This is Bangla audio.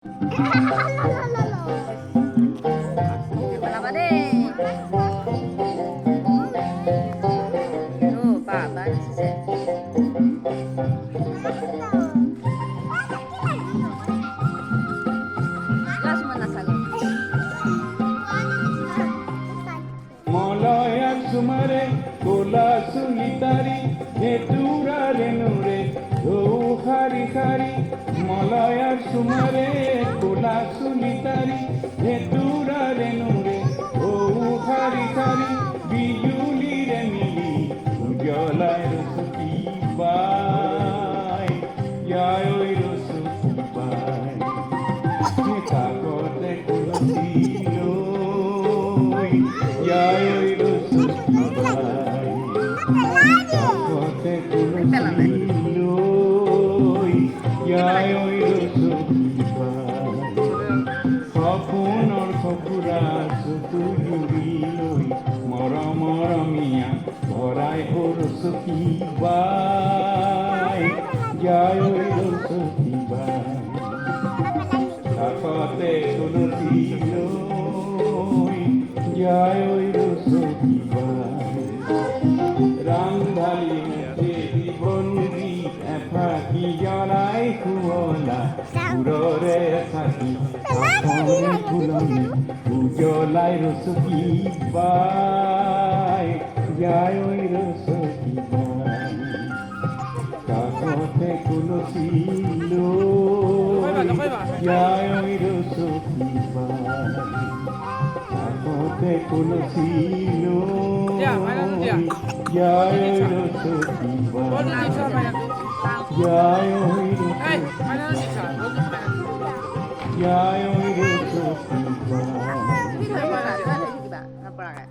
Kenapa deh? Tuh, Papa sih. Las mana salah? মলয়ার সুমারে কোলা সুলিতারি হেতুরা রেনুরে ও হারি হারি মলয়ার সুমারে কোলা সুলিতারি হেতুরা রেনুরে ও হারি হারি বিজুলি রে মিলি উজ্জ্বলায় রসুকি বাই যায় ওই রসুকি বাই কাগজে কুলছিল যায় ওই রসুকি বাই কাগজে কুলছিল যায় ওই রসুকি বাই সপোনৰ সপুৰা চকু জুৰি লৈ মৰমীয়া ভৰাই ৰচকী বাই যায় ঐ ৰচকী বাই কাষতে তুলসী লৈ যায় ঐ ৰচকী বাই ৰামধাৰী বন্দী এফাকি জ্বলাই শুৱলা সুৰৰে থাকি কাষৰে ফুলনি উজ্বলাই ৰচকী বাই যায় ঐ ৰচকী বাই কাষতে তুলসী লৈ যায় ঐ ৰচকী বাই কাষতে তুলসী লৈ যায় ঐ ৰচকী বাই যায় ঐ যায় ঐ রসকি by Kita mana? Ada di mana? Apa lagi?